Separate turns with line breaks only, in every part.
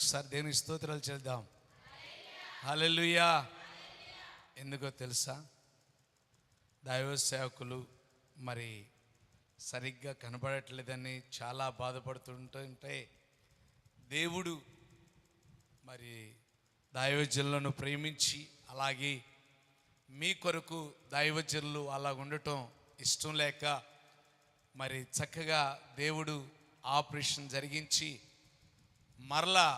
ఒకసారి దేవుని స్తోత్రాలు చేద్దాం. హల్లెలూయా. ఎందుకో తెలుసా, దైవ సేవకులు మరి సరిగ్గా కనబడట్లేదని చాలా బాధపడుతుంటే దేవుడు మరి దైవజనులను ప్రేమించి అలాగే మీ కొరకు దైవజనులు అలా ఉండటం ఇష్టం లేక మరి చక్కగా దేవుడు ఆపరేషన్ జరిగించి మరలా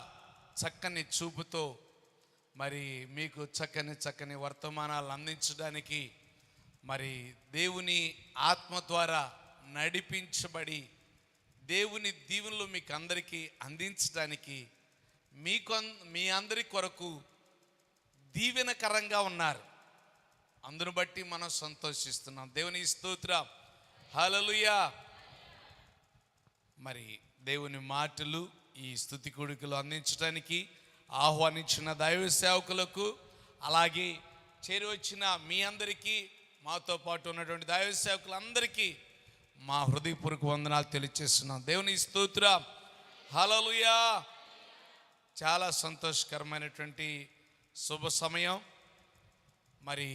చక్కని చూపుతో మరి మీకు చక్కని వర్తమానాలు అందించడానికి మరి దేవుని ఆత్మ ద్వారా నడిపించబడి దేవుని దీవెనలు మీకు అందరికీ అందించడానికి మీ అందరి కొరకు దీవెనకరంగా ఉన్నారు. అందును బట్టి మనం సంతోషిస్తున్నాం. దేవుని స్తోత్రం. హల్లెలూయా. మరి దేవుని మాటలు ఈ స్తుతి కూడికలు అందించడానికి ఆహ్వానించిన దైవ సేవకులకు అలాగే చేరి వచ్చిన మీ అందరికీ మాతో పాటు ఉన్నటువంటి దైవ సేవకులందరికీ మా హృదయపూర్వక వందనాలు తెలియజేస్తున్నాం. దేవుని స్తోత్రం. హల్లెలూయా. చాలా సంతోషకరమైనటువంటి శుభ సమయం. మరి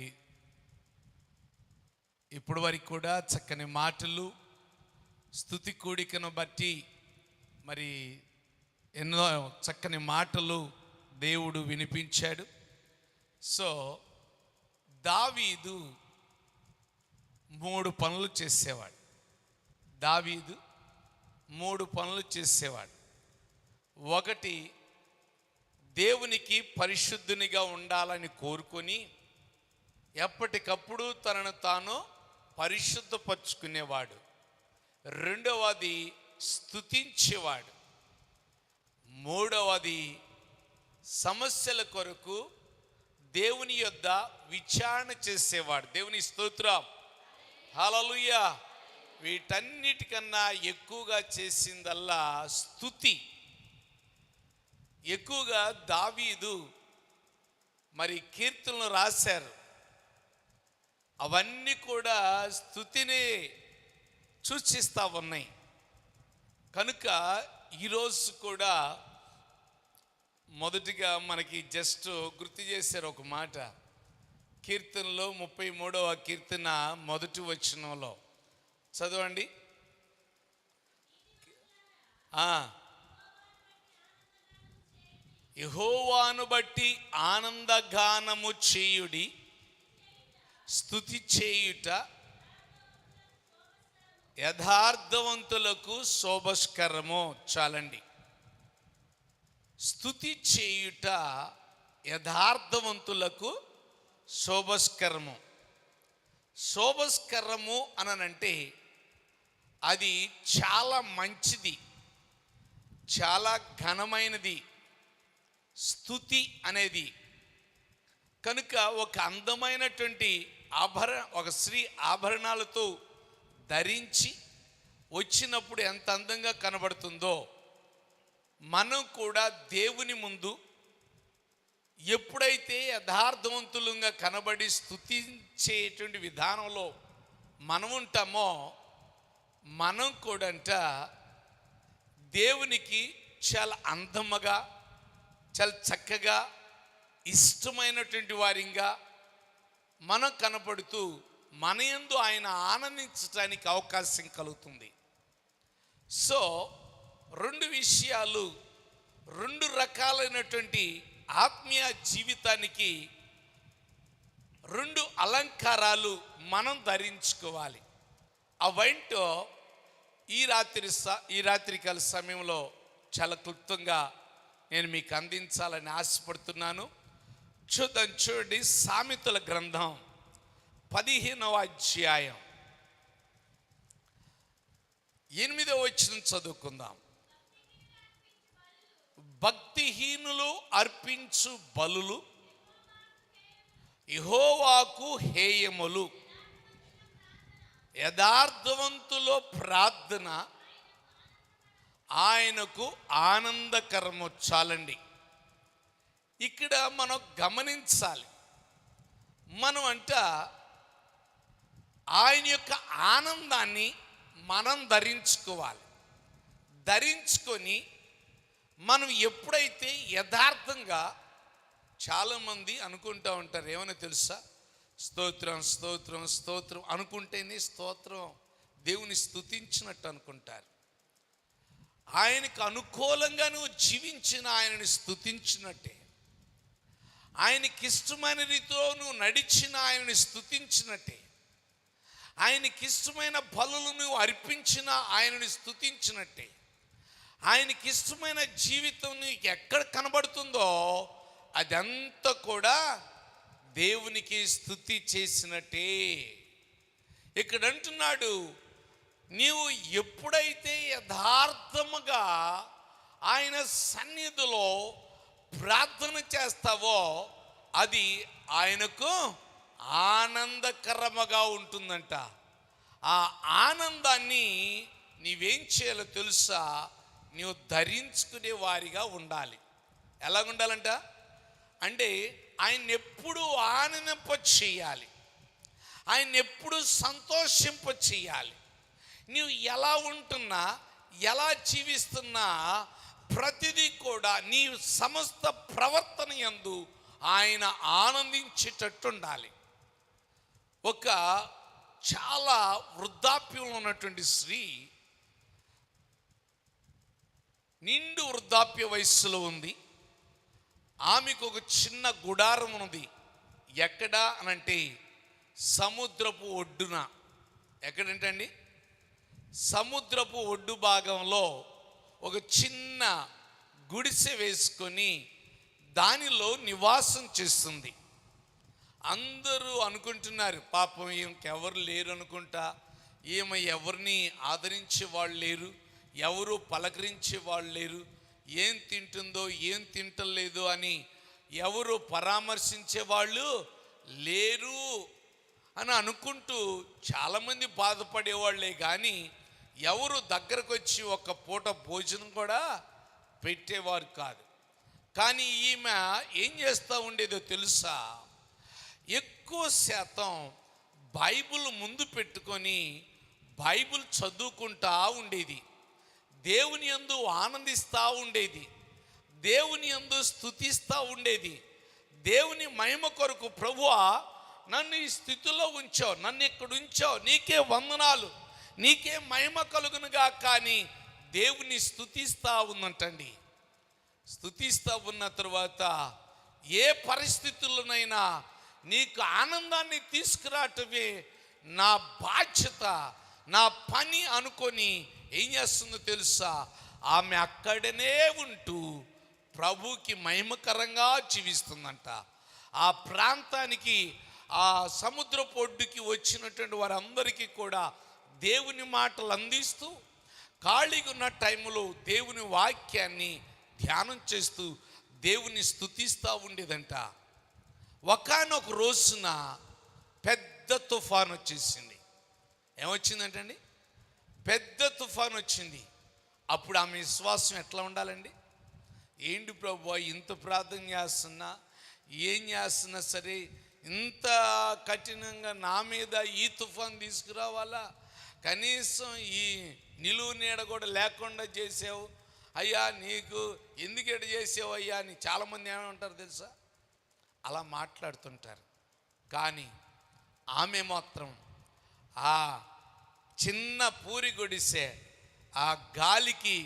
ఇప్పటి వరకు కూడా చక్కని మాటలు స్తుతి కూడికను బట్టి మరి ఎన్నో చక్కని మాటలు దేవుడు వినిపించాడు. సో దావీదు 3 పనులు చేసేవాడు. దావీదు 3 పనులు చేసేవాడు. ఒకటి, దేవునికి పరిశుద్ధునిగా ఉండాలని కోరుకొని ఎప్పటికప్పుడు తనను తాను పరిశుద్ధపరుచుకునేవాడు. రెండవది స్తుతించేవాడు. మూడవది సమస్యల కొరకు దేవుని యొద్ద విచారణ చేసేవాడు. దేవుని స్తోత్రం. హల్లెలూయా. వీటన్నిటికన్నా ఎక్కువగా చేసిందల్లా స్తుతి. ఎక్కువగా దావీదు మరి కీర్తనలు రాశారు. అవన్నీ కూడా స్తుతిని సూచిస్తూ ఉన్నాయి. కనుక ఈరోజు కూడా మొదటిగా మనకి జస్ట్ గుర్తు చేశారు ఒక మాట. కీర్తనలో 33వ కీర్తన మొదటి వచనంలో చదవండి. యెహోవాను బట్టి ఆనందగానము చేయుడి, స్తుతి చేయుట యథార్థవంతులకు శోభస్కరము. చాలండి. స్తుతి చేయుట యథార్థవంతులకు శోభస్కరము. శోభస్కరము అనంటే అది చాలా మంచిది, చాలా ఘనమైనది స్తుతి అనేది. కనుక ఒక అందమైనటువంటి ఒక స్త్రీ ఆభరణాలతో ధరించి వచ్చినప్పుడు ఎంత అందంగా కనబడుతుందో, మనం కూడా దేవుని ముందు ఎప్పుడైతే యథార్థవంతులుగా కనబడి స్తుతించేటువంటి విధానంలో మనం ఉంటామో, మనం కూడా దేవునికి చాలా అందముగా, చాలా చక్కగా, ఇష్టమైనటువంటి వారిగా మనం కనపడుతూ మన యందు ఆయన ఆనందించడానికి అవకాశం కలుగుతుంది. సో 2 విషయాలు, 2 రకాలైనటువంటి ఆత్మీయ జీవితానికి 2 అలంకారాలు మనం ధరించుకోవాలి. అవేంటో ఈ రాత్రికాల సమయంలో చాలా క్లుప్తంగా నేను మీకు అందించాలని ఆశపడుతున్నాను. చూడండి, సామెతల గ్రంథం 15వ అధ్యాయం 8వ వచనం చదువుకుందాం. భక్తిహీనులు అర్పించు బలులు యెహోవాకు హేయములు, యథార్థవంతుల ప్రార్థన ఆయనకు ఆనందకరము. చాలండి. ఇక్కడ మనం గమనించాలి. మనం ఆయన యొక్క ఆనందాన్ని మనం ధరించుకోవాలి. ధరించుకొని మనం ఎప్పుడైతే యథార్థంగా, చాలామంది అనుకుంటూ ఉంటారు ఏమైనా తెలుసా, స్తోత్రం స్తోత్రం స్తోత్రం అనుకుంటేనే స్తోత్రం దేవుని స్తుతించినట్టు అనుకుంటారు. ఆయనకు అనుకూలంగా నువ్వు జీవించిన ఆయనని స్తుతించినట్టే, ఆయనకి ఇష్టమైన రీతిలో నువ్వు నడిచిన ఆయనని స్తుతించినట్టే, ఆయనకి ఇష్టమైన బలులు నువ్వు అర్పించిన ఆయనని స్తుతించినట్టే. ఆయనకి ఇష్టమైన జీవితం నీకు ఎక్కడ కనబడుతుందో అదంతా కూడా దేవునికి స్తుతి చేసినట్టే. ఇక్కడ అంటున్నాడు, నీవు ఎప్పుడైతే యథార్థముగా ఆయన సన్నిధిలో ప్రార్థన చేస్తావో అది ఆయనకు ఆనందకరముగా ఉంటుందంట. ఆ ఆనందాన్ని నీవేం చేయాలో తెలుసా, నీవు ధరించుకునే వారిగా ఉండాలి. ఎలా ఉండాలంట అంటే ఆయన ఎప్పుడు ఆనందింప చేయాలి, ఆయన ఎప్పుడు సంతోషింప చేయాలి. నీవు ఎలా ఉంటున్నా, ఎలా జీవిస్తున్నా ప్రతిదీ కూడా నీ సమస్త ప్రవర్తన యందు ఆయన ఆనందించేటట్టు ఉండాలి. ఒక చాలా వృద్ధాప్యంలో ఉన్నటువంటి స్త్రీ నిండు వృద్ధాప్య వయస్సులో ఉంది. ఆమెకు ఒక చిన్న గుడారం ఉన్నది. ఎక్కడ అనంటే సముద్రపు ఒడ్డున. ఎక్కడంటండి? సముద్రపు ఒడ్డు భాగంలో ఒక చిన్న గుడిసె వేసుకొని దానిలో నివాసం చేస్తుంది. అందరూ అనుకుంటున్నారు పాపం ఇంకెవరు లేరు అనుకుంటా, ఈమె ఎవరిని ఆదరించే వాళ్ళు లేరు, ఎవరు పలకరించే వాళ్ళు లేరు, ఏం తింటుందో ఏం తింటలేదు అని ఎవరు పరామర్శించే వాళ్ళు లేరు అని అనుకుంటూ చాలామంది బాధపడేవాళ్లే కానీ ఎవరు దగ్గరకు వచ్చి ఒక పూట భోజనం కూడా పెట్టేవారు కాదు. కానీ ఈమె ఏం చేస్తూ ఉండేదో తెలుసా, ఎక్కువ శాతం బైబిల్ ముందు పెట్టుకొని బైబిల్ చదువుకుంటా ఉండేది, దేవుని యందు ఆనందిస్తూ ఉండేది, దేవుని యందు స్తుతిస్తూ ఉండేది. దేవుని మహిమ కొరకు, ప్రభువా నన్ను ఈ స్థితిలో ఉంచావు, నన్ను ఇక్కడ ఉంచావు, నీకే వందనాలు, నీకే మహిమ కలుగునుగా. కానీ దేవుని స్తుతిస్తూ ఉందంటండి. స్తుతిస్తూ ఉన్న తరువాత ఏ పరిస్థితుల్లోనైనా నీకు ఆనందాన్ని తీసుకురావటమే నా బాధ్యత, నా పని అనుకొని ఏం చేస్తుందో తెలుసా, ఆమె అక్కడనే ఉంటూ ప్రభుకి మహిమకరంగా జీవిస్తుందంట. ఆ ప్రాంతానికి, ఆ సముద్రపు ఒడ్డుకి వచ్చినటువంటి వారందరికీ కూడా దేవుని మాటలు అందిస్తూ ఖాళీగా ఉన్న టైంలో దేవుని వాక్యాన్ని ధ్యానం చేస్తూ దేవుని స్తుతిస్తూ ఉండేదంట. ఒకానొక రోజున పెద్ద తుఫాను వచ్చేసింది. ఏమొచ్చిందంటండి? పెద్ద తుఫాను వచ్చింది. అప్పుడు ఆమె విశ్వాసం ఎట్లా ఉండాలండి? ఏంటి ప్రభువా ఇంత ప్రార్థన చేస్తున్నా, ఏం చేస్తున్నా సరే ఇంత కఠినంగా నా మీద ఈ తుఫాను తీసుకురావాలా, కనీసం ఈ నిలువు నీడ కూడా లేకుండా చేసావు అయ్యా, నీకు ఎందుకు ఎడ చేసావు అయ్యా అని చాలామంది ఏమంటారు తెలుసా, అలా మాట్లాడుతుంటారు. కానీ ఆమె మాత్రం ఆ చిన్న పూరి గుడిసె ఆ గాలికి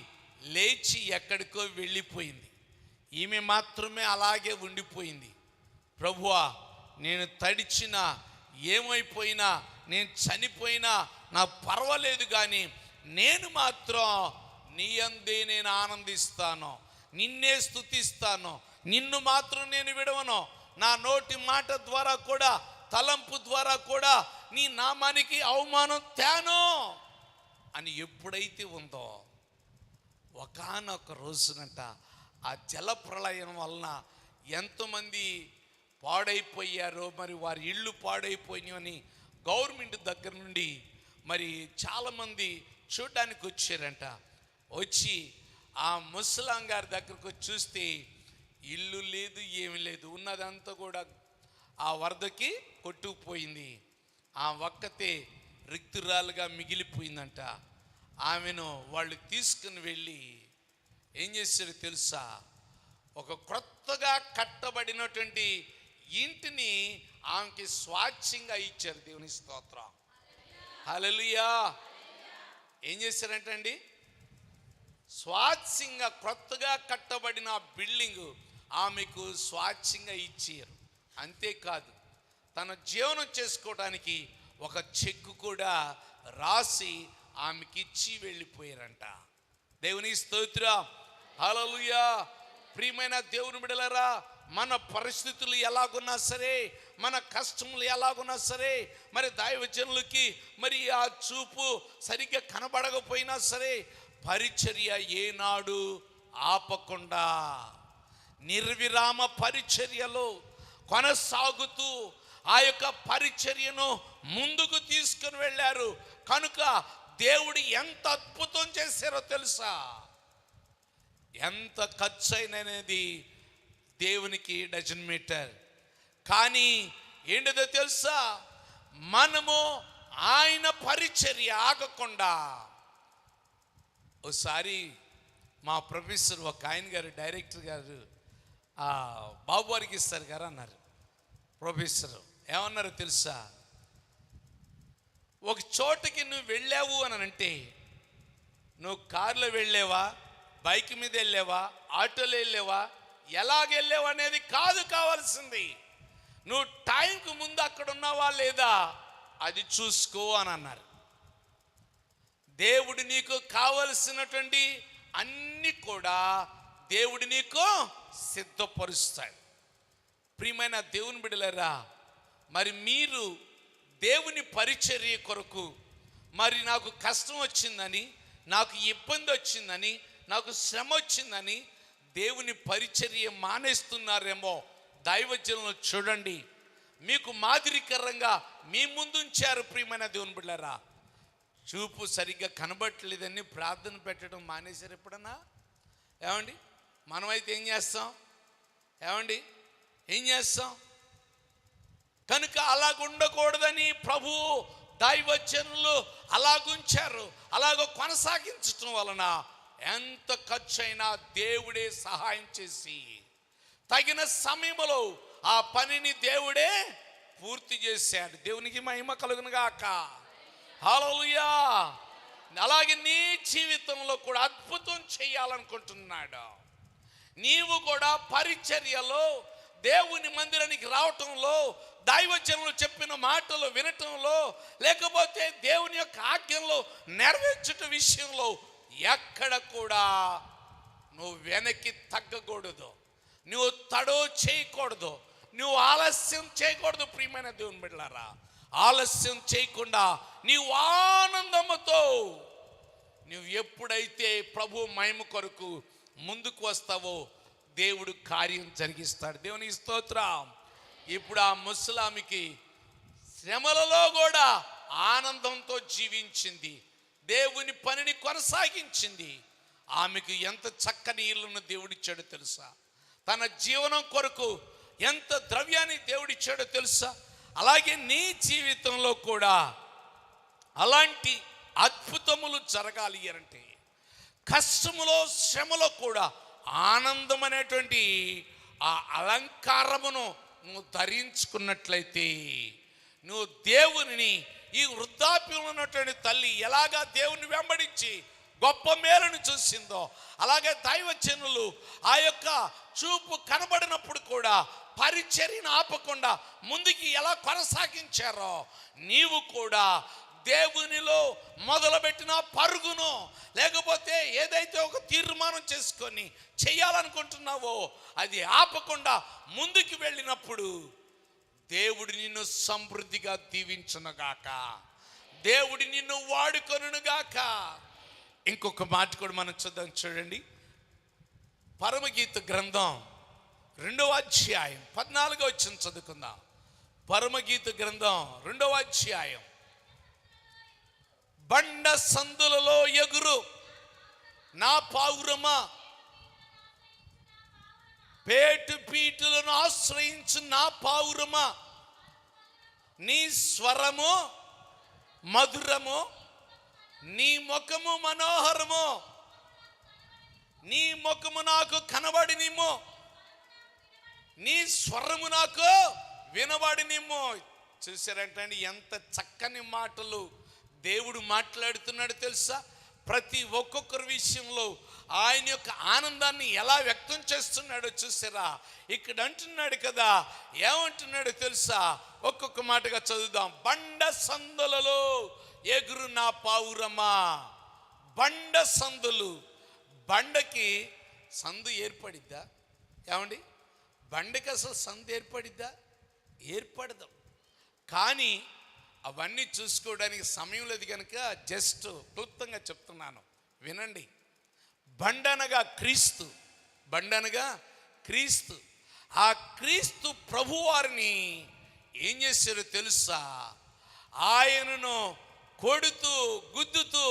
లేచి ఎక్కడికో వెళ్ళిపోయింది. ఈమె మాత్రమే అలాగే ఉండిపోయింది. ప్రభువా నేను తడిచినా, ఏమైపోయినా, నేను చనిపోయినా నాకు పర్వాలేదు, కానీ నేను మాత్రం నీ యందే నేను ఆనందిస్తాను, నిన్నే స్తుతిస్తాను, నిన్ను మాత్రం నేను విడవను. నా నోటి మాట ద్వారా కూడా, తలంపు ద్వారా కూడా నీ నామానికి అవమానం తేను అని ఎప్పుడైతే ఉందో, ఒకానొక రోజునంట ఆ జల ప్రళయం వలన ఎంతమంది పాడైపోయారో, మరి వారి ఇళ్ళు పాడైపోయినాయని గవర్నమెంట్ దగ్గర నుండి మరి చాలామంది చూడడానికి వచ్చారంట. వచ్చి ఆ ముసలాం గారి దగ్గరకు వచ్చి చూస్తే ఇల్లు లేదు, ఏమి లేదు, ఉన్నదంతా కూడా ఆ వరదకి కొట్టుకుపోయింది. ఆ ఒక్కతే రిక్తురాలుగా మిగిలిపోయిందంట. ఆమెను వాళ్ళు తీసుకుని వెళ్ళి ఏం చేశాడు తెలుసా? ఒక క్రొత్తగా కట్టబడినటువంటి ఇంటిని ఆమెకి స్వాచ్ఛంగా ఇచ్చారు. దేవుని స్తోత్రం, హల్లెలూయా. ఏం చేశారంటే అండి, స్వాచ్ఛంగా క్రొత్తగా కట్టబడిన బిల్డింగ్ ఆమెకు స్వాచ్ఛంగా ఇచ్చారు. అంతేకాదు, తన జీవనం చేసుకోవడానికి ఒక చెక్కు కూడా రాసి ఆమెకి ఇచ్చి వెళ్ళిపోయారంట. దేవుని స్తోత్రం, హల్లెలూయా. ప్రియమైన దేవుని బిడ్డలారా, మన పరిస్థితులు ఎలాగున్నా సరే, మన కష్టములు ఎలాగున్నా సరే, మరి దైవజనులకి మరి ఆ చూపు సరిగ్గా కనబడకపోయినా సరే, పరిచర్య ఏనాడు ఆపకుండా నిర్విరామ పరిచర్యలో కొనసాగుతూ ఆ యొక్క పరిచర్యను ముందుకు తీసుకుని వెళ్ళారు. కనుక దేవుడు ఎంత అద్భుతం చేశారో తెలుసా? ఎంత ఖర్చు అయినది దేవునికి డజన్ మీటర్. కానీ ఏంటిదో తెలుసా? మనము ఆయన పరిచర్య ఆగకుండా, ఒకసారి మా ప్రొఫెసర్ ఒక ఆయన గారు, డైరెక్టర్ గారు, బాబు వారికి ఇస్తారు గారు అన్నారు. ప్రొఫెసర్ ఏమన్నారు తెలుసా? ఒక చోటకి నువ్వు వెళ్ళావు అని అంటే, నువ్వు కారులో వెళ్ళావా, బైక్ మీద వెళ్ళావా, ఆటోలో వెళ్ళావా, ఎలాగెళ్ళావు అనేది కాదు కావాల్సింది, నువ్వు టైంకు ముందు అక్కడ ఉన్నావా లేదా అది చూసుకో అని అన్నారు. దేవుడు నీకు కావలసినటువంటి అన్ని కూడా దేవుడు నీకు సిద్ధపరుస్తాడు. ప్రియమైన దేవుని బిడ్డలారా, మరి మీరు దేవుని పరిచర్య కొరకు, మరి నాకు కష్టం వచ్చిందని, నాకు ఇబ్బంది వచ్చిందని, నాకు శ్రమ వచ్చిందని దేవుని పరిచర్య మానేస్తున్నారేమో. దైవజనులను చూడండి, మీకు మాదిరికరంగా మీ ముందు ఉంచారు. ప్రియమైన దేవుని బిడ్డలారా, చూపు సరిగ్గా కనబట్టలేదని ప్రార్థన పెట్టడం మానేశారు ఎప్పుడన్నా? ఏమండి, మనమైతే ఏం చేస్తాం? ఏమండి, ఏం చేస్తాం? కనుక అలాగుండకూడదని ప్రభు దైవజనులు అలాగుంచారు. అలాగ కొనసాగించటం వలన ఎంత ఖర్చు అయినా దేవుడే సహాయం చేసి తగిన సమయంలో ఆ పనిని దేవుడే పూర్తి చేశాడు. దేవునికి మహిమ కలుగును గాక, హల్లెలూయా. అలాగే నీ జీవితంలో కూడా అద్భుతం చేయాలనుకుంటున్నాడు. నీవు కూడా పరిచర్యలో, దేవుని మందిరానికి రావటంలో, దైవజనులు చెప్పిన మాటలు వినటంలో, లేకపోతే దేవుని యొక్క ఆజ్ఞలో నెరవేర్చుట విషయంలో ఎక్కడ కూడా నువ్వు వెనక్కి తగ్గకూడదు, నువ్వు తడో చేయకూడదు, నువ్వు ఆలస్యం చేయకూడదు. ప్రియమైన దేవుని బిడ్డలారా, ఆలస్యం చేయకుండా నీవు ఆనందముతో నువ్వు ఎప్పుడైతే ప్రభు మహిమ కొరకు ముందుకు వస్తావో దేవుడు కార్యం జరిగిస్తాడు. దేవుని స్తోత్రం. ఇప్పుడు ఆ ముసలామికి శ్రమలలో కూడా ఆనందంతో జీవించింది, దేవుని పనిని కొనసాగించింది. ఆమెకు ఎంత చక్కని ఇల్లును దేవుడిచ్చాడో తెలుసా? తన జీవనం కొరకు ఎంత ద్రవ్యాన్ని దేవుడిచ్చాడో తెలుసా? అలాగే నీ జీవితంలో కూడా అలాంటి అద్భుతములు జరగాలి అంటే కష్టములో, శ్రమలో కూడా ఆనందం అనేటువంటి ఆ అలంకారమును నువ్వు ధరించుకున్నట్లయితే, నువ్వు దేవుని, ఈ వృద్ధాప్యంలో ఉన్నటువంటి తల్లి ఎలాగా దేవుని వెంబడించి గొప్ప మేలును చూసిందో, అలాగే దైవజనులు ఆ యొక్క చూపు కనబడినప్పుడు కూడా పరిచర్యను ఆపకుండా ముందుకి ఎలా కొనసాగించారో, నీవు కూడా దేవునిలో మొదలుపెట్టిన పరుగును, లేకపోతే ఏదైతే ఒక తీర్మానం చేసుకొని చేయాలనుకుంటున్నావో అది ఆపకుండా ముందుకు వెళ్ళినప్పుడు దేవుడు నిన్ను సమృద్ధిగా దీవించునుగాక, దేవుడు నిన్ను వాడుకొనుగాక. ఇంకొక మాట కూడా మనం చూద్దాం, చూడండి. పరమగీత గ్రంథం 2వ అధ్యాయం 14వ వచనం చదువుకుందాం. పరమగీత గ్రంథం 2వ అధ్యాయం. బండ సందులలో ఎగురు నా పావురమా, పేటు పీటులను ఆశ్రయించు నా పావురమా, నీ స్వరము మధురము, నీ ముఖము మనోహరము. నీ ముఖము నాకు కనబడినిమ్ము, నీ స్వరము నాకు వినబడినిమ్ము. చూసారంటండి ఎంత చక్కని మాటలు దేవుడు మాట్లాడుతున్నాడు తెలుసా? ప్రతి ఒక్కొక్కరి విషయంలో ఆయన యొక్క ఆనందాన్ని ఎలా వ్యక్తం చేస్తున్నాడో చూసారా? ఇక్కడ అంటున్నాడు కదా, ఏమంటున్నాడు తెలుసా? ఒక్కొక్క మాటగా చదువుదాం. బండ సందులలో ఎగురు నా పావురమా. బండ సందులు, బండకి సందు ఏర్పడిద్దా? ఏమండి, బండకి అసలు సందు ఏర్పడిద్దా? ఏర్పడదు. కానీ అవన్నీ చూసుకోవడానికి సమయం లేదు కనుక జస్ట్ క్లుప్తంగా చెప్తున్నాను, వినండి. బండనగా క్రీస్తు, బండనగా క్రీస్తు. ఆ క్రీస్తు ప్రభువారిని ఏం చేశారో తెలుసా? ఆయనను కొడుతూ గుద్దుతూ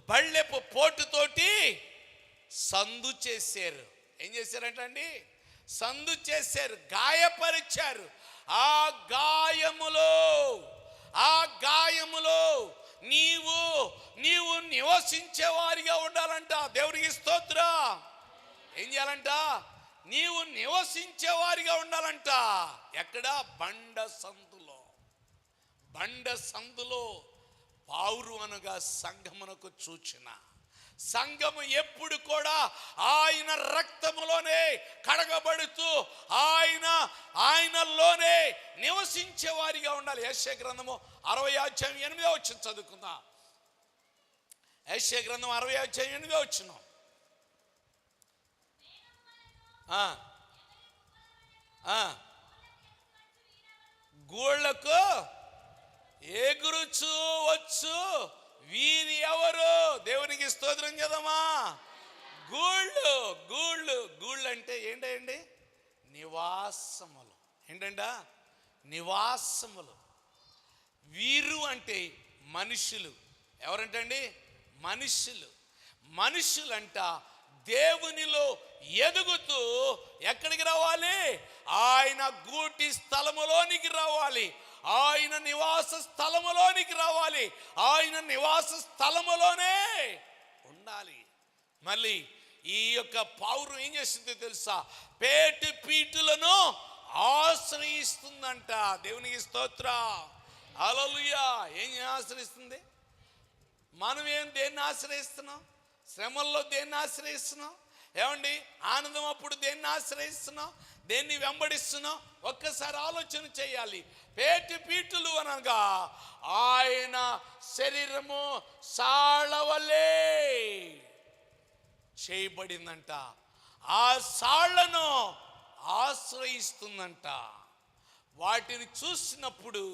బళ్ళెపు పోటుతోటి సందు చేశారు. ఏం చేశారంటండి? సందు చేశారు, గాయపరిచారు. ఆ గాయములో నీవు నివసించే వారిగా ఉండాలంట. దేవుడికి స్తోత్రం. ఏం చేయాలంట? నీవు నివసించే వారిగా ఉండాలంట. ఎక్కడ? బండ సందులో. బండ సందులో పావురు అనగా సంఘమునకు సూచన. సంఘము ఎప్పుడు కూడా ఆయన రక్తములోనే కడగబడుతూ ఆయనలోనే నివసించే వారిగా ఉండాలి. యెషయా గ్రంథము 60:8 చదువుకుందాం. యెషయా గ్రంథం 60:8. గూళ్ళకు ఎగురుచు వచ్చు వీరి ఎవరు? దేవునికి స్తోత్రం చేద్దామా. గూళ్ళు అంటే ఏంటండి? నివాసములు. ఏంటంట? నివాసములు. వీరు అంటే మనుషులు. ఎవరంటండి? మనుషులంట దేవునిలో ఎదుగుతూ ఎక్కడికి రావాలి? ఆయన గూటి స్థలములోనికి రావాలి. ఆయన నివాస స్థలములోనికి రావాలి. ఆయన నివాస స్థలములోనే ఉండాలి. మళ్ళీ ఈ యొక్క పావురం ఏం చేస్తుందో తెలుసా? పేటు పీటులను ఆశ్రయిస్తుందంట. దేవునికి స్తోత్రం. హల్లెలూయా. ఏం ఆశ్రయిస్తుంది? మనం దేన్ని ఆశ్రయిస్తున్నాం? శ్రమల్లో దేన్ని ఆశ్రయిస్తున్నాం? ఏమండి, ఆనందం అప్పుడు దేన్ని ఆశ్రయిస్తున్నాం? దేన్ని వెంబడిస్తున్నాం? ఒక్కసారి ఆలోచన చేయాలి. పేటు పీటులు అనగా ఆయన శరీరము సాళ్లవలే చేయబడిందంట. ఆ సాళ్లను ఆశ్రయిస్తుందంట. వాటిని చూసినప్పుడు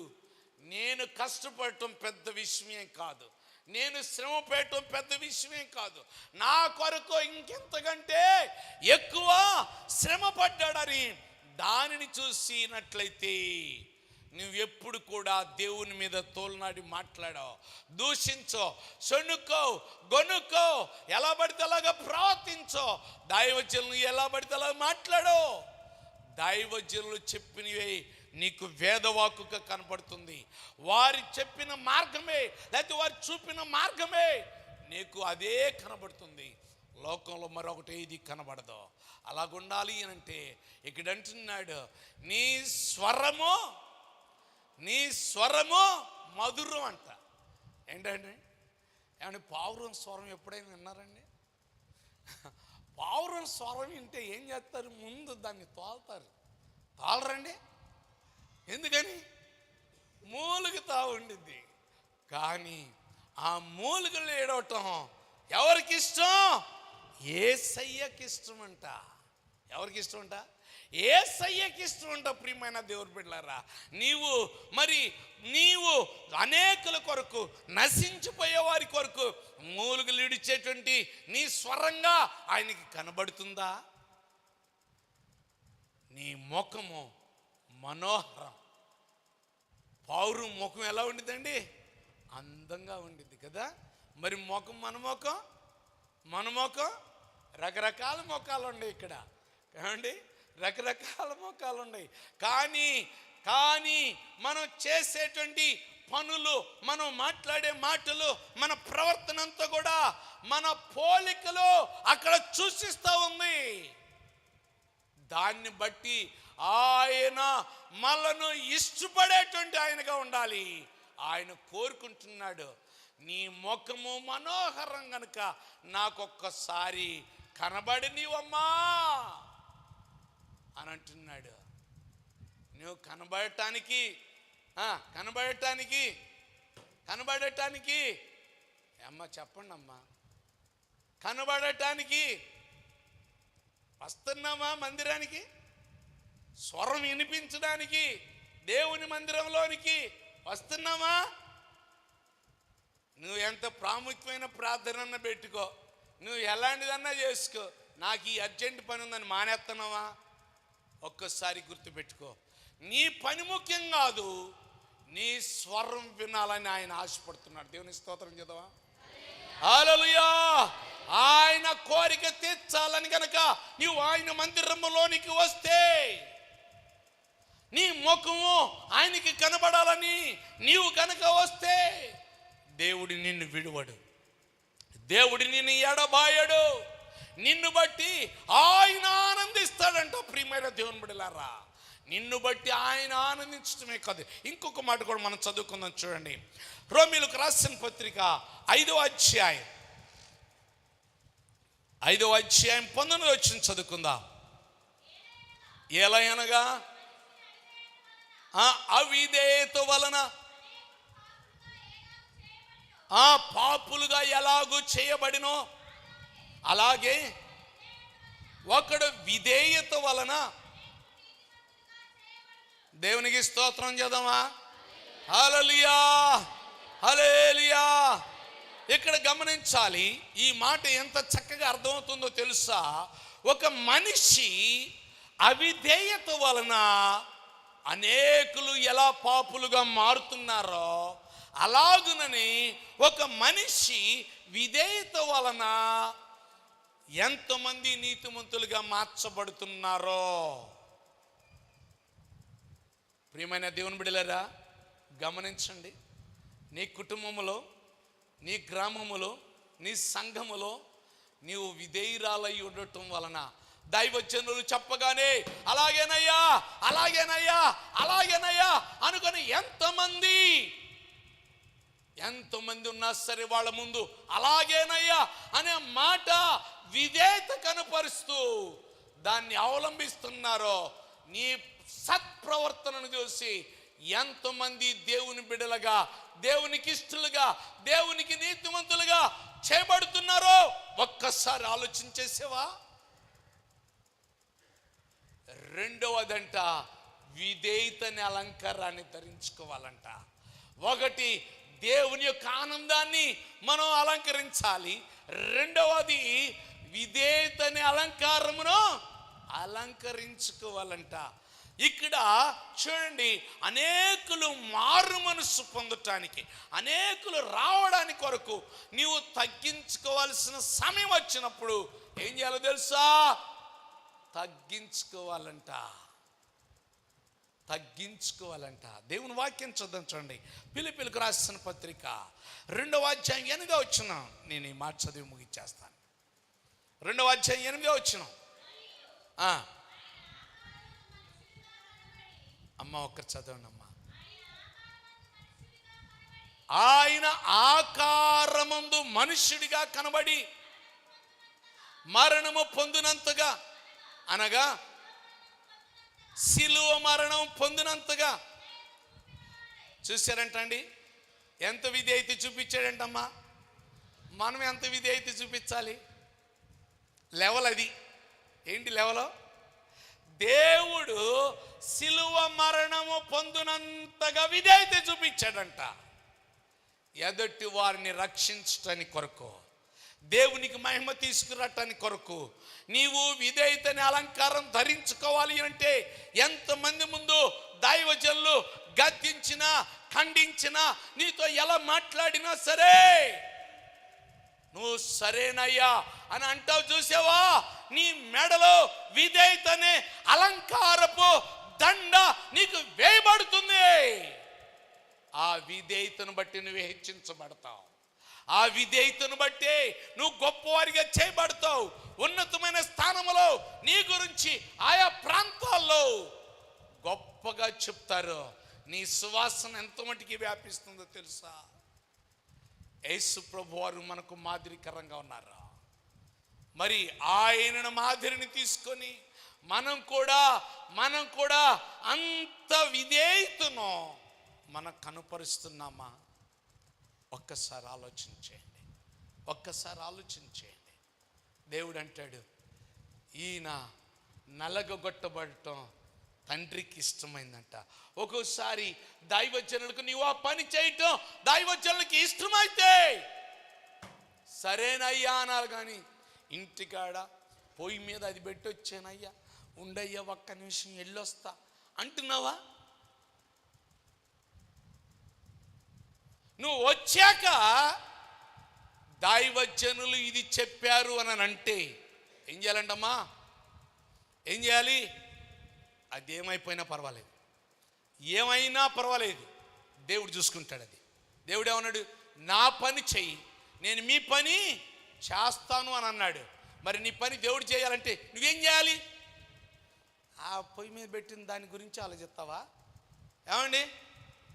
నేను కష్టపడటం పెద్ద విషయమే కాదు, నేను శ్రమ పెట్టడం పెద్ద విషయమే కాదు, నా కొరకు ఇంకెంతకంటే ఎక్కువ శ్రమ పడ్డాడని దానిని చూసినట్లయితే నువ్వెప్పుడు కూడా దేవుని మీద తోలనాడి మాట్లాడో, దూషించో, సొనుక్కో, గొనుక్కో, ఎలా పడితే అలాగా ప్రవర్తించో, దైవజనులు ఎలా పడితే అలా మాట్లాడో. దైవజనులు చెప్పినవే నీకు వేదవాక్కుగా కనపడుతుంది. వారి చెప్పిన మార్గమే, లేకపోతే వారు చూపిన మార్గమే నీకు అదే కనబడుతుంది. లోకంలో మరొకటి ఇది కనబడదు. అలాగుండాలి అంటే ఇక్కడ అంటున్నాడు, నీ స్వరము మధురం అంట. ఏంటండి? ఏమంటే పావురం స్వరం ఎప్పుడైనా విన్నారండి? పావురం స్వరం వింటే ఏం చేస్తారు? ముందు దాన్ని తోలరండి. ఎందుకని? మూలుగుతా ఉండిద్ది. కానీ ఆ మూలుగులు ఏడవటం ఎవరికి ఇష్టం? యేసయ్యకి ఇష్టం అంట. ఎవరికి ఇష్టం అంట? యేసయ్యకి ఇష్టం అంట. ప్రియమైన దేవుని బిడ్డలారా, నీవు అనేకుల కొరకు, నశించిపోయే వారి కొరకు మూలుగులు ఇడిచేటువంటి నీ స్వరంగా ఆయనకి కనబడుతుందా? నీ ముఖము మనోహరం. పావురం ముఖం ఎలా ఉండిద్దండి? అందంగా ఉండిద్ది కదా. మరి ముఖం, మన ముఖం రకరకాల ముఖాలు ఉన్నాయి ఇక్కడ. ఏమండి? రకరకాల ముఖాలు ఉన్నాయి. కానీ మనం చేసేటువంటి పనులు, మనం మాట్లాడే మాటలు, మన ప్రవర్తన అంతా కూడా మన పోలికలో అక్కడ సూచిస్తూ ఉంది. దాన్ని బట్టి ఆయన మనను ఇష్టపడేటువంటి ఆయనగా ఉండాలి. ఆయన కోరుకుంటున్నాడు, నీ ముఖము మనోహరం గనుక నాకొక్కసారి కనబడి నీవమ్మా అని అంటున్నాడు. నువ్వు కనబడటానికి అమ్మ చెప్పండి అమ్మా, కనబడటానికి వస్తున్నామా మందిరానికి? స్వరం వినిపించడానికి దేవుని మందిరంలోనికి వస్తున్నామా? నువ్వు ఎంత ప్రాముఖ్యమైన ప్రార్థన పెట్టుకో, నువ్వు ఎలాంటిదన్నా చేసుకో, నాకు ఈ అర్జెంట్ పని ఉందని మానేస్తున్నావా? ఒక్కసారి గుర్తుపెట్టుకో, నీ పని ముఖ్యం కాదు, నీ స్వరం వినాలని ఆయన ఆశపడుతున్నాడు. దేవుని స్తోత్రం చేద్దామా? హల్లెలూయా. ఆయన కోరిక తీర్చాలని గనక నీవు ఆయన మందిరములోనికి వస్తే, నీ ముఖము ఆయనకి కనబడాలని నీవు కనుక వస్తే, దేవుడు నిన్ను విడువడు, దేవుడు నిన్ను ఎడబాయడు. నిన్ను బట్టి ఆయన ఆనందిస్తాడంట. ప్రియమైన దేవుని బిడ్డలారా, నిన్ను బట్టి ఆయన ఆనందించడమే కాదు, ఇంకొక మాట కూడా మనం చదువుకుందాం. చూడండి, రోమీయులకు రాసిన పత్రిక 5వ అధ్యాయం 19వ వచనం చదువుకుందాం. ఎలయనగా అవిధేయత వలన పాపులుగా ఎలాగూ చేయబడినో, అలాగే ఒకడు విధేయత వలన, దేవునికి స్తోత్రం చేద్దామా? హల్లెలూయా, హల్లెలూయా. ఇక్కడ గమనించాలి, ఈ మాట ఎంత చక్కగా అర్థమవుతుందో తెలుసా? ఒక మనిషి అవిధేయత వలన అనేకులు ఎలా పాపులుగా మారుతున్నారో, అలాగునని ఒక మనిషి విధేయత వలన ఎంతమంది నీతిమంతులుగా మార్చబడుతున్నారో. ప్రియమైన దేవుని బిడ్డలారా, గమనించండి, నీ కుటుంబములో, నీ గ్రామములో, నీ సంఘములో నీవు విధేయురాలై ఉండటం వలన దైవజనులు చెప్పగానే అలాగేనయ్యా, అలాగేనయ్యా, అలాగేనయ్యా అనుకొని ఎంతమంది ఉన్నా సరే వాళ్ళ ముందు అలాగేనయ్యా అనే మాట విధేయత కనపరుస్తూ దాన్ని అవలంబిస్తున్నారో, నీ సత్ప్రవర్తనను చూసి ఎంతమంది దేవుని బిడ్డలుగా, దేవునికి ఇష్టలుగా, దేవునికి నీతిమంతులుగా చేయబడుతున్నారో ఒక్కసారి ఆలోచించేసేవా? రెండవదంట, విధేయతని అలంకారాన్ని ధరించుకోవాలంట. ఒకటి, దేవుని యొక్క ఆనందాన్ని మనం అలంకరించాలి. రెండవది, విధేయతని అలంకారమును అలంకరించుకోవాలంట. ఇక్కడ చూడండి, అనేకులు మారు మనసు పొందటానికి, అనేకులు రావడానికి కొరకు నీవు తగ్గించుకోవాల్సిన సమయం వచ్చినప్పుడు ఏం చేయాలో తెలుసా? తగ్గించుకోవాలంట. దేవుని వాక్యం చూద్దాం. చూడండి, ఫిలిప్పీయులకు రాసిన పత్రిక 2వ అధ్యాయం 8వ వచనం. నేను ఈ మాట చదివి ముగించేస్తాను. 2వ అధ్యాయం 8వ వచనం. అమ్మ ఒక్కరు చదవండి అమ్మా. ఆయన ఆకారమందు మనుష్యుడిగా కనబడి మరణము పొందినంతగా, అనగా సిలువ మరణం పొందినంతగా. చూశారంటండి, ఎంత విధేయత చూపించాడంటమ్మా. మనం ఎంత విధేయత చూపించాలి? లెవెల్ అది. ఏంటి లెవెల్? దేవుడు సిలువ మరణము పొందినంతగా విధేయత చూపించాడంట. ఎదుటి వారిని రక్షించటానికి కొరకు, దేవునికి మహిమ తీసుకురావటానికి కొరకు నీవు విధేయతని అలంకారం ధరించుకోవాలి అంటే, ఎంతమంది ముందు దైవజనులు గద్దించినా, ఖండించినా, నీతో ఎలా మాట్లాడినా సరే నువ్వు సరేనయ్యా అని అంటావు. చూసావా? నీ మెడలో విధేయతనే అలంకారపు దండ నీకు వేయబడుతుంది. ఆ విధేయతను బట్టి నువ్వు హెచ్చించబడతావు. ఆ విధేయతను బట్టే నువ్వు గొప్పవారిగా చేయబడతావు. ఉన్నతమైన స్థానంలో నీ గురించి ఆయా ప్రాంతాల్లో గొప్పగా చెప్తారు. నీ సువాసన ఎంత మటుకి వ్యాపిస్తుందో తెలుసా? యేసు ప్రభు వారు మనకు మాదిరికరంగా ఉన్నారు. మరి ఆయనను మాదిరిని తీసుకొని మనం కూడా అంత విధేయతను మనం కనుపరుస్తున్నామా? ఒక్కసారి ఆలోచించేయండి. దేవుడు అంటాడు, ఈయన నలగొట్టబడటం తండ్రికి ఇష్టమైందంట. ఒక్కోసారి దైవజనులకు నీవు ఆ పని చేయటం దైవజనులకి ఇష్టమైతే సరేనయ్యా అన్నారు. కానీ ఇంటికాడ పొయ్యి మీద అది పెట్టి వచ్చానయ్యా, ఉండయ్యా ఒక్క నిమిషం వెళ్ళొస్తా అంటున్నావా? నువ్వు వచ్చాక దైవజనులు ఇది చెప్పారు అని అంటే ఏం చేయాలంటమ్మా? ఏం చేయాలి? అది ఏమైపోయినా పర్వాలేదు, ఏమైనా పర్వాలేదు, దేవుడు చూసుకుంటాడు. అది దేవుడు ఏమన్నాడు? నా పని చెయ్యి, నేను మీ పని చేస్తాను అని అన్నాడు. మరి నీ పని దేవుడు చేయాలంటే నువ్వేం చేయాలి? ఆ పొయ్యి మీద పెట్టిన దాని గురించి ఆలోచిస్తావా? ఏమండి,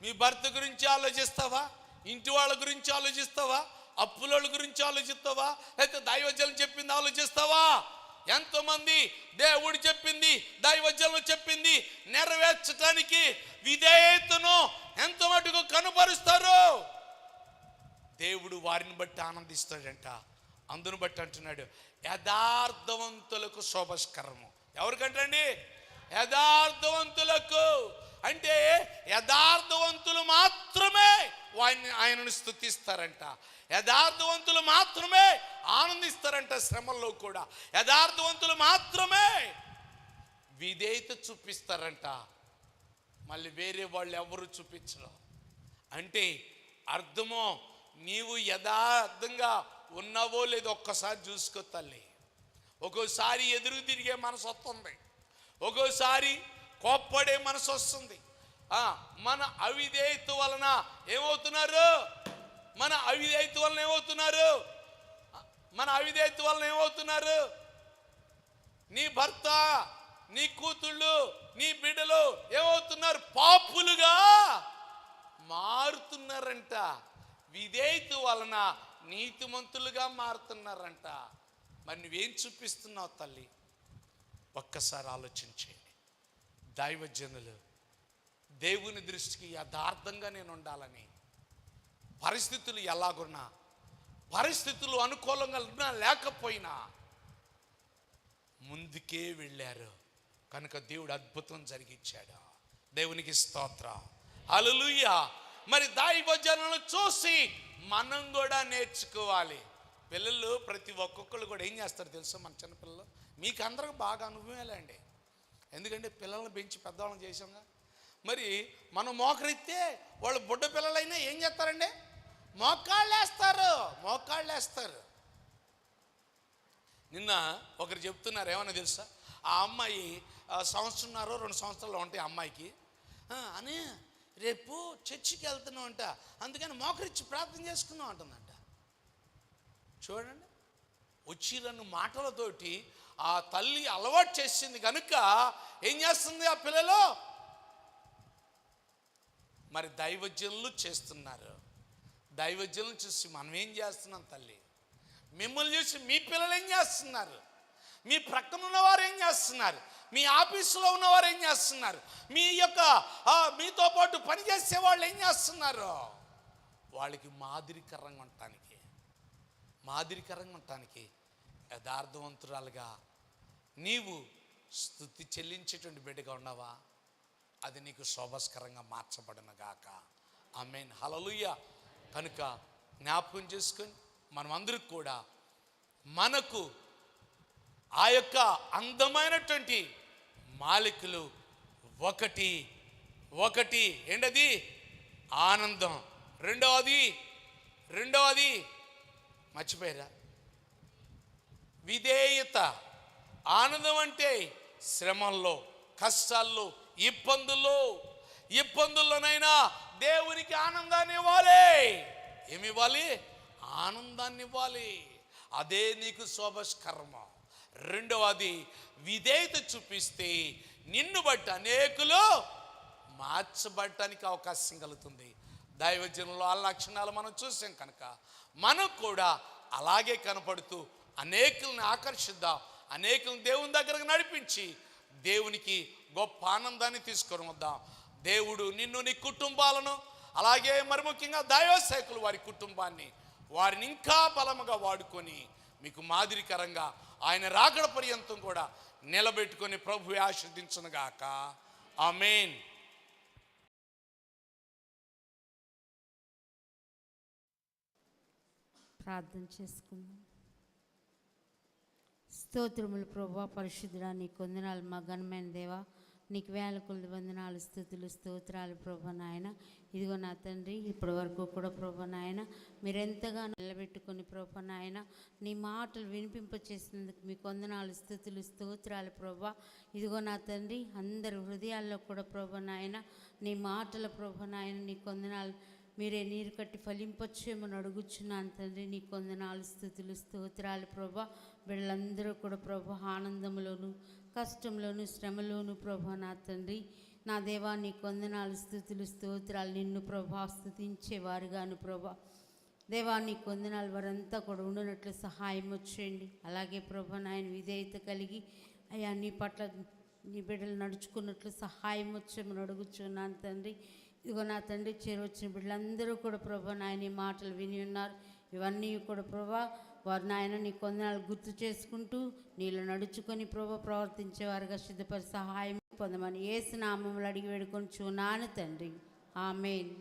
మీ భర్త గురించి ఆలోచిస్తావా? ఇంటి వాళ్ళ గురించి ఆలోచిస్తావా? అప్పుల గురించి ఆలోచిస్తావా? లేకపోతే దైవజనులు చెప్పింది ఆలోచిస్తావా? ఎంతోమంది దేవుడు చెప్పింది, దైవజనులు చెప్పింది నెరవేర్చడానికి విధేయతను ఎంత మటుకు కనుపరుస్తారు. దేవుడు వారిని బట్టి ఆనందిస్తాడంట. అందును బట్టి అంటున్నాడు, యథార్థవంతులకు శోభస్కరము. ఎవరికంటండి? యథార్థవంతులకు. అంటే యథార్థవంతులు మాత్రమే ఆయనను స్తుతిస్తారంట. యథార్థవంతులు మాత్రమే ఆనందిస్తారంట. శ్రమల్లో కూడా యథార్థవంతులు మాత్రమే విధేయత చూపిస్తారంట. మళ్ళీ వేరే వాళ్ళు ఎవరు చూపించరు. అంటే అర్థమో, నీవు యథార్థంగా ఉన్నావో లేదో ఒక్కసారి చూసుకో తల్లి. ఒక్కోసారి ఎదురు తిరిగే మనసు వస్తుంది, ఒక్కోసారి కోప్పడే మనసు వస్తుంది. మన అవిధేయత వలన ఏమవుతున్నారు? మన అవిధేయత వలన ఏమవుతున్నారు? నీ భర్త, నీ కూతుళ్ళు, నీ బిడ్డలు ఏమవుతున్నారు? పాపులుగా మారుతున్నారంట. విధేయత వలన నీతిమంతులుగా మారుతున్నారంట. మరి నువ్వేం చూపిస్తున్నావు తల్లి? ఒక్కసారి ఆలోచించేయండి. దైవజనులు దేవుని దృష్టికి యథార్థంగా నేను ఉండాలని, పరిస్థితులు ఎలాగున్నా, పరిస్థితులు అనుకూలంగా ఉన్నా లేకపోయినా ముందుకే వెళ్ళారు కనుక దేవుడు అద్భుతం జరిగించాడు. దేవునికి స్తోత్రం, హల్లెలూయా. మరి దైవజనులను చూసి మనం కూడా నేర్చుకోవాలి. పిల్లలు ప్రతి ఒక్కొక్కరు కూడా ఏం చేస్తారు తెలుసా? మన చిన్నపిల్లలు మీకు అందరికి బాగా అనుభవేలేండి. ఎందుకంటే పిల్లల్ని పెంచి పెద్దవాళ్ళని చేసాంగా. మరి మనం మోకరిస్తే వాళ్ళు బుడ్డ పిల్లలైనా ఏం చేస్తారండి? మోకాళ్ళు వేస్తారు. నిన్న ఒకరు చెప్తున్నారు, ఏమన్నా తెలుసా? ఆ అమ్మాయి 1 సంవత్సరంన్నర 2 సంవత్సరాలు ఉంటాయి అమ్మాయికి. అని రేపు చర్చికి వెళ్తున్నాం అంట, అందుకని మోకరిచ్చి ప్రార్థన చేసుకున్నాం అంటుందంట. చూడండి, వచ్చిరన్న మాటలతోటి ఆ తల్లి అలవాటు చేసింది కనుక ఏం చేస్తుంది ఆ పిల్లలు? మరి దైవజనులు చేస్తున్నారు. దైవజనులు చూసి మనం ఏం చేస్తున్నాం తల్లి? మిమ్మల్ని చూసి మీ పిల్లలు ఏం చేస్తున్నారు? మీ ప్రక్కన ఉన్నవారు ఏం చేస్తున్నారు? మీ ఆఫీసులో ఉన్నవారు ఏం చేస్తున్నారు? మీతో పాటు పనిచేసే వాళ్ళు ఏం చేస్తున్నారు? వాళ్ళకి మాదిరికరంగా ఉండటానికి యథార్థవంతురాలుగా నీవు స్తుతి చెల్లించేటువంటి బిడ్డగా ఉన్నావా? అది నీకు శోభస్కరంగా మార్చబడును గాక. ఆమేన్, హల్లెలూయా. కనుక జ్ఞాపకం చేసుకొని మనమందరికి కూడా మనకు ఆ యొక్క అందమైనటువంటి మాలికలు ఒకటి ఏంటది? ఆనందం. రెండవది మర్చిపోయారా? విధేయత. ఆనందం అంటే శ్రమల్లో, కష్టాల్లో, ఇబ్బందుల్లోనైనా దేవునికి ఆనందాన్ని ఇవ్వాలి. ఏమి ఇవ్వాలి? ఆనందాన్ని ఇవ్వాలి. అదే నీకు శోభస్కరమ. రెండవది, విధేయత చూపిస్తే నిన్ను బట్టి అనేకులు మార్చబడటానికి అవకాశం కలుగుతుంది. దైవజనులు ఆ లక్షణాలు మనం చూసాం కనుక మనం కూడా అలాగే కనపడుతూ అనేకుల్ని ఆకర్షిద్దాం. అనేకులను దేవుని దగ్గరకు నడిపించి దేవునికి గొప్ప ఆనందాన్ని తీసుకొని వద్దాం. దేవుడు నిన్ను, నీ కుటుంబాలను, అలాగే మరి ముఖ్యంగా దైవ సేవకులు వారి కుటుంబాన్ని, వారిని ఇంకా బలముగా వాడుకొని మీకు మాదిరికరంగా ఆయన రాకడ పర్యంతం కూడా నిలబెట్టుకొని ప్రభువే ఆశీర్వదించునుగాక. ఆమేన్.
ప్రార్థన చేసుకుందాం. స్తోత్రములు ప్రభువా, పరిశుద్ధుడా, నీకు వందనాలు మా ఘనమైన దేవా. నీకు వేల కొలది వందనాలు, స్తుతులు, స్తోత్రాలు ప్రభువా నాయన. ఇదిగో నా తండ్రి, ఇప్పటి వరకు కూడా ప్రభువా నాయన మీరెంతగానో నిలబెట్టుకొని ప్రభువా నాయన నీ మాటలు వినిపింపచేసినందుకు మీకు వందనాలు, స్తుతులు, స్తోత్రాలు ప్రభువా. ఇదిగో నా తండ్రి, అందరి హృదయాల్లో కూడా ప్రభువా నాయన నీ మాటల ప్రభువా నాయన నీకు వందనాలు మీరే నీరు కట్టి ఫలింపచ్చేమని అడుగుచున్నాను తండ్రి. నీకు వందనాలు, స్తుతులు, స్తోత్రాలు ప్రభా. వీళ్ళందరూ కూడా ప్రభా ఆనందంలోను, కష్టంలోను, శ్రమలోను ప్రభా నా తండ్రి, నా దేవా నీకు వందనాలు, స్తుతులు, స్తోత్రాలు. నిన్ను ప్రభా స్తుతించేవారుగాను ప్రభా దేవా నీకు వందనాలు. వారంతా కూడా ఉండినట్లు సహాయం వచ్చేయండి. అలాగే ప్రభా నాయన విధేయత కలిగి అయ్యా నీ పట్ల నీ బిడ్డలు నడుచుకున్నట్లు సహాయం వచ్చేమని అడుగుచున్నాను తండ్రి. ఇదిగో నా తండ్రి, చేరొచ్చిన బిడ్డలందరూ కూడా ప్రభా నాయన ఈ మాటలు విని ఉన్నారు. ఇవన్నీ కూడా ప్రభా వారు నాయన నీ కొందనాలు గుర్తు చేసుకుంటూ నీళ్ళు నడుచుకొని ప్రభా ప్రవర్తించేవారుగా సిద్ధపరి సహాయం పొందమని యేసు నామములో అడిగి వేడుకొని చున్నాను తండ్రి. ఆమేన్.